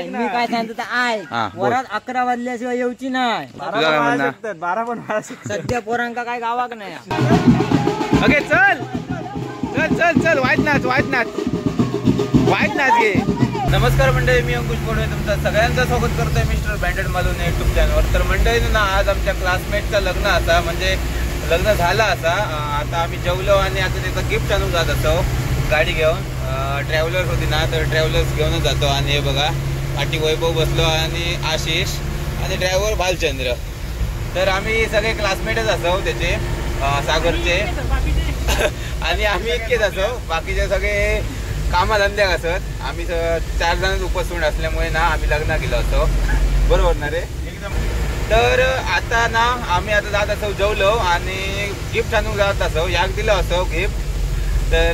मी काय सांगतो वरात 11 वाजल्याशिवाय येऊची नाही. 12 पण सध्या पोरांका काय गावाक नाही. ओके चल चल चल चल वाईट नाच घे. नमस्कार मंडळी, मी अंकुश कोडे तुमचं सगळ्यांचं स्वागत करतोय मिस्टर बँडेड मालून युट्यूब चॅनलवर. तर मंडळी ना आज आमच्या क्लासमेटचं लग्न असा, म्हणजे लग्न झालं असा. आता आम्ही जेवलो आणि आता त्याचं गिफ्ट आणून जात असो गाडी घेऊन. ट्रॅव्हलर्स होती ना, तर ट्रॅव्हलर्स घेऊनच जातो. आणि हे बघा पाठी वैभव बसलो आणि आशिष आणि ड्रायव्हर भालचंद्र. तर आम्ही सगळे क्लासमेटच असो त्याचे, सागरचे. आणि आम्ही इतकेच असो, बाकीचे सगळे कामाधंद्याक असत. आम्ही 4 जण उपस्थित असल्यामुळे ना आम्ही लग्न गेलो असतो. बरोबर ना रे? एकदम. तर आता ना आम्ही आता जात असो जेवलो आणि गिफ्ट आणून जात असो. याक दिलं असो गिफ्ट. तर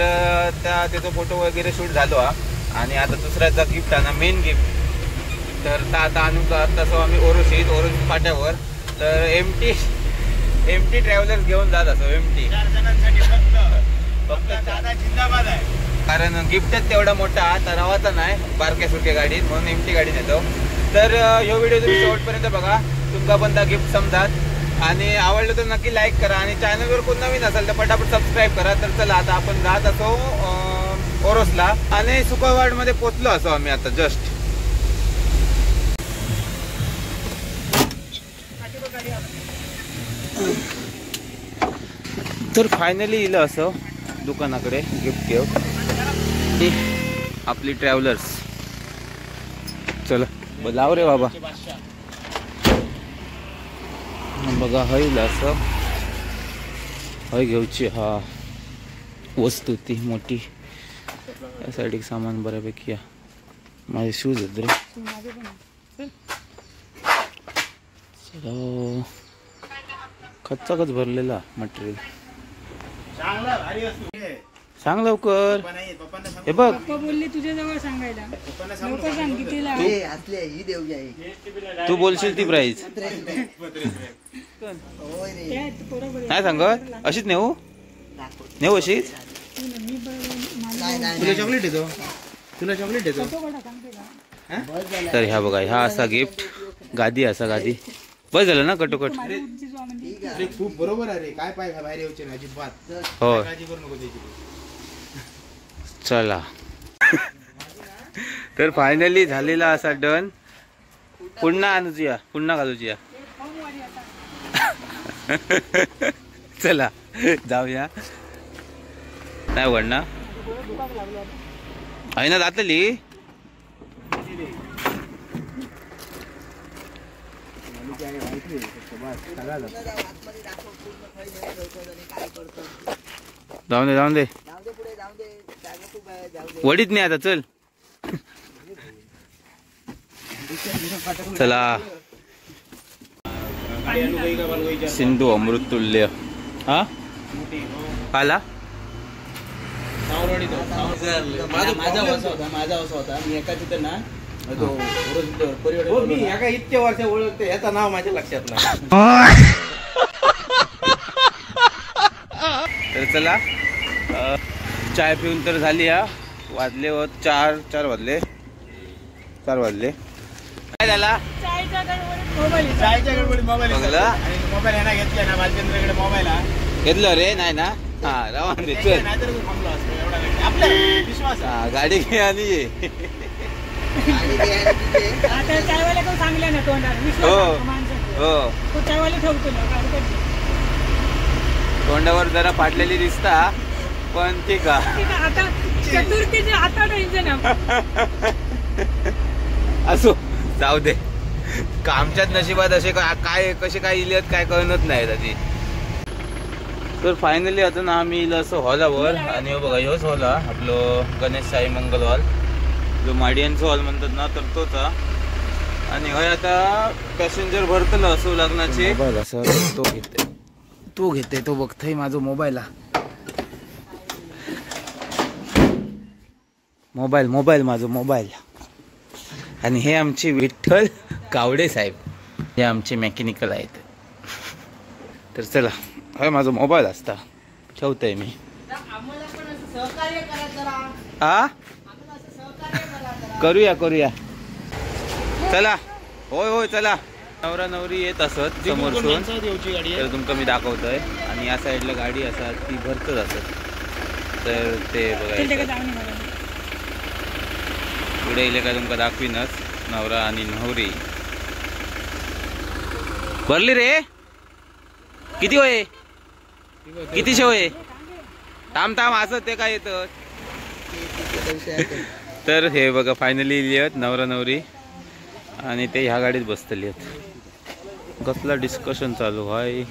त्याचा फोटो वगैरे शूट झालो आणि आता दुसऱ्याचा गिफ्ट आणा, मेन गिफ्ट. तर आता आणून जात असो आम्ही ओरोशी फाट्यावर. तर एमटी ट्रॅव्हलर्स घेऊन जात असो. एमटी 4 जणांसाठी फक्त दादा जिंदाबाद आहे. कारण गिफ्टच तेवढा मोठा तर रवाचा नाही, बारक्या सुरक्या गाडीत, म्हणून एमटी गाडी नेतो. तर ह्यो व्हिडिओ तुम्ही शेवटपर्यंत बघा, तुमका पण त्या गिफ्ट समजात. आणि आवडलं तर नक्की लाईक करा आणि चॅनलवर कोण नवीन असेल तर पटापट सबस्क्राईब करा. तर चला आता आपण जात असो ओरोसला आणि सुकावाडमध्ये पोचलो असो आम्ही आता जस्ट. तर फायनली इलं असं दुकानाकडे गिफ्ट घेऊ आपली ट्रॅव्हलर्स. चला लाव रे बाबा. बघा हईल असं हय घेऊची हा वस्तू ती मोठी. या साईड सामान बऱ्यापैकी या. माझे शूज आहेत रे. चलो खचाखच भरलेला मटेरियल. सांग लवकर. हे बघ बोलले तुझ्या जवळ सांगायला. लवकर सांग कितीला. तू बोलशील ती प्राइस नाही सांगत. अशीच नेऊ अशीच. तुला चॉकलेट येतो. तर ह्या बघा ह्या असा गिफ्ट. गादी असा गादी. बस झालं ना कटोकट. खूप बरोबर आहे रे. काय पाय बाहेर यायचे ना अजिबात. हो काळजी करू नको त्याची. चला तर फायनली झालेला असा डन. पुन्हा आणूया, पुन्हा घालूया. चला जाऊया. नाही वडना आहे ना जातली. जाऊन दे वडीत नाही आता. चल चला. सिंधू अमृत तुल्य हा आला. माझा वसा होता. मी एका तिथं ना मी एका इतक्या वर्ष ओळखते, याचं नाव माझ्या लक्षात नाही. तर चला चाय पिऊन तर झाली. या वाजले व 4 वाजले. काय झाला? चायच्या गडबडीत मोबाईल मोबाईल यांना घेतलाय ना. भालचंद्रकडे मोबाईल घेतलं रे. नाही ना. हा रावण दे. चल आपला विश्वास. गाडी घे आणि ये. चायवाल्या कोण सांगल्या ना तोंडावर. हो चायवाला ठेवतो ना तोंडावर जरा फाटलेली दिसता पण ठीक आहे. आता चतुर्थीचे आता टेन्शन असो जाऊ दे. आमच्याच नशिबात असे काय कसे काय इलेत काय कळत नाही त्याची. तर फायनली आता ना आम्ही इलं असं हॉलावर. आणि बघा ह्योच हॉल आपलं गणेश साई मंगल हॉल, जो माडियन्स हॉल म्हणतात ना, तर तोच. आणि हय आता पॅसेंजर भरतलं असो लग्नाचे. असं तो घेते तो बघतोय माझा मोबाईल. माझा मोबाईल. आणि हे आमचे विठ्ठल कावडे साहेब, हे आमचे मेकॅनिकल आहेत. तर चला हा माझा मोबाईल असता ठेवतोय मी. हा करूया चला होय होय चला. नवरा नवरी येत असत समोरसून तर तुमका मी दाखवतोय. आणि या साईडला गाडी असतात ती भरतच असत तर ते बघायचं. पुढे येले काय तुमका दाखवीनच. नवरा आणि नवरी भरली रे. किती होय कितीशे होय. थांब थांब असत ते काय येत. तर हे बघा फायनली लिहित नवरा नवरी आणि ते ह्या गाडीत बसतली आहेत. कसला डिस्कशन चालू आहे.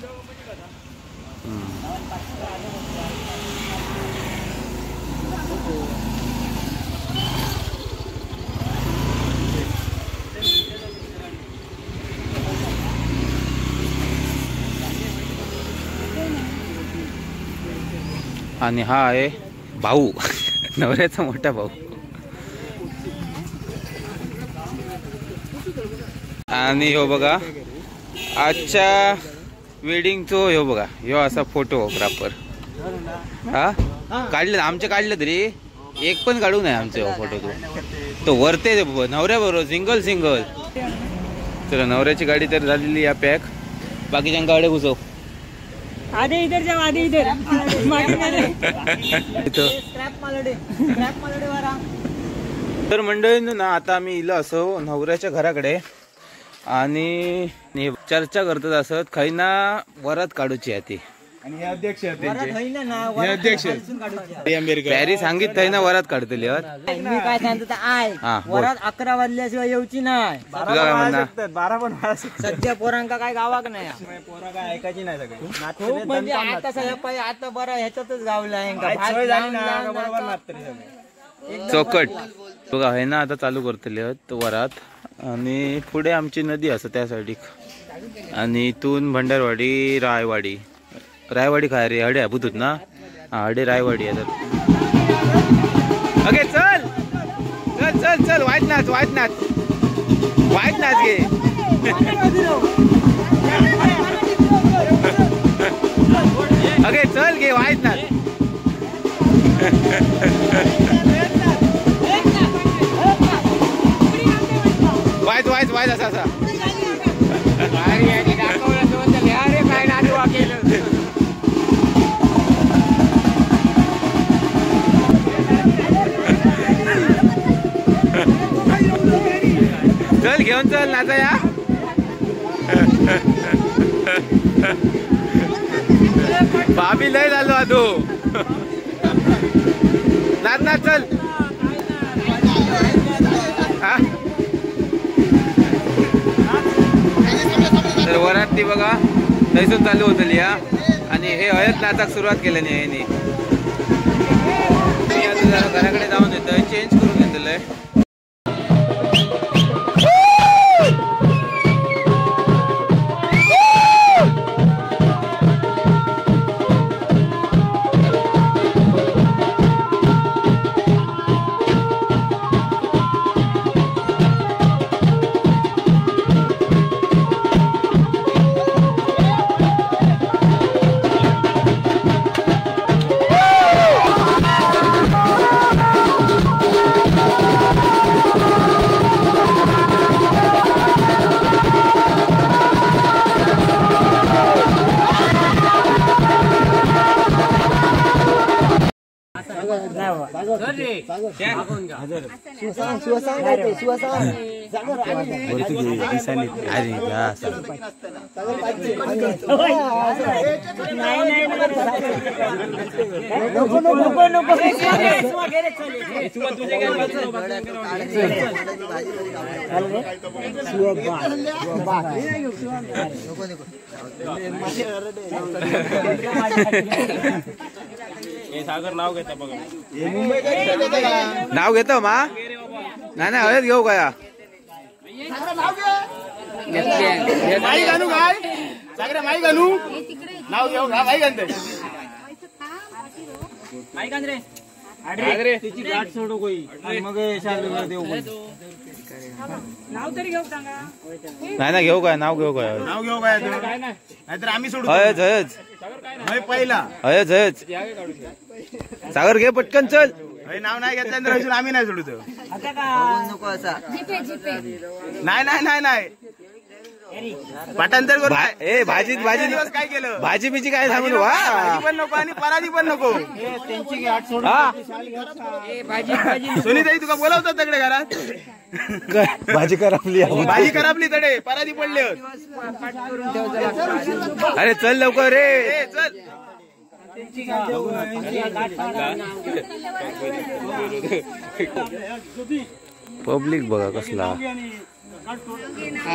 आणि हा आहे भाऊ नवऱ्याचा मोठा भाऊ. आणि हो बघा आजच्या वेडिंगचो ह्यो बघा ह्यो असा फोटोग्राफर. हा काढलं आमचे काढलं तरी एक पण काढू नये आमचे फोटो. तो वरते नवऱ्या बरोबर सिंगल सिंगल. तर नवऱ्याची गाडी तर झालेली या पॅक. बाकीच्या गाड्या घुसव. आधे इधर जाओ आधे इधर. तर मंडळींनो ना आता आम्ही इलो असो नवऱ्याच्या घराकडे आणि चर्चा करतात असत खाई ना वरात काढूची आहे ती. आणि हे अध्यक्ष पॅरी सांगित थंय ना वरात काढतली. मी काय सांगतो आय वरात 11 वाजल्याशिवाय येऊची नाही. 12 पण सध्या पोरांका काय गावाक नाही. पोरा काय ऐकायची नाही सगळे. खूप म्हणजे आता सगळं पाहिजे आता बरं ह्याच्यातच गावला चौकट बघा आहे ना आता चालू करतले वरात. आणि पुढे आमची नदी असं त्या साईडीक आणि इथून भंडारवाडी रायवाडी काय रे हडे बुतूत ना. हडे रायवाडी आहे. ओके चल चल चल चल वाईट नाच घे. ओके चल घे वाईट नाच. वाईट असा असा. चल घेऊन चल नाचा या. भाभी लय झालो आधो. नाच नाच चल. तर वरात ती बघा थैसून चालू होतली हा. आणि हे हळद नाचाक सुरुवात केल्याने ह्याने. मी आता जरा घराकडे जाऊन येतोय चेंज करून घेतलंय. सागर नाव घेता बघा. नाव घेतो मा नाही नाही हळद घेऊ काय माई घालू काय सागर माई घालू नाव घेऊ का माई घालते माई घाल रे तिची गाठ सोडू कोई मग सागर देऊ नाव तरी घेऊ सांगा. नाही ना घेऊ काय नाव घेऊ काय नाहीतर आम्ही सोडू. हळद हळद पहिला हळद हळद सागर घे पटकन चल. नाव नाही घेतल्यानंतर आम्ही नाही सोडू तो. आता का नको असा नाही पाठांतर करू. भाजी दिवस काय केलं भाजी बिजी काय सांगू नको. भाजी पण नको आणि पराधी पण नको. त्यांची गाठ सोडून सुनीताई तुका बोलावतात तकडे घरात. भाजी खराबली तडे पराधी पडले. अरे चल लवकर रे. चल पब्लिक बघा कसला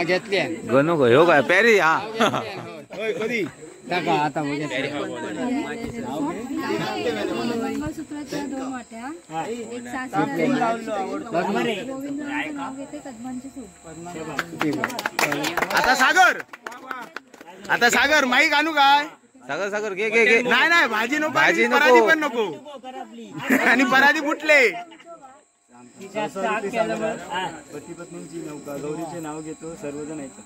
घेतली गणू हो काय पॅरी. हा कधी आता मंगळसूत्राच्या 2 वाट्या, एक सासऱ्याला गोविंदरावचं नाव घेते, कदमांची सूट. आता सागर माईक आणू काय. सागर घे. नाही भाजी नको. भाजी नको. पराधी पण नको. आणि पराधी फुटले. पती पत्नींची नौका गौरीचे नाव घेतो सर्वजण येतात.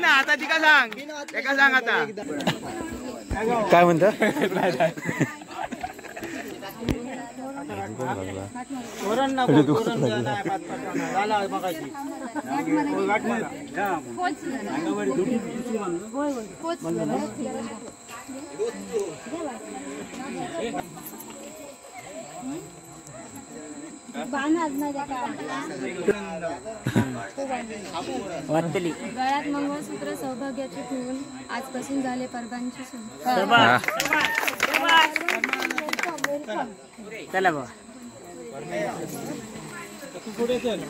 आता ती का सांग. एका सांग आता काय म्हणत. गळ्यात मंगळसूत्र सौभाग्याचे फूल, आजपासून झाले परगांची सूट. चला बा पुढे चल.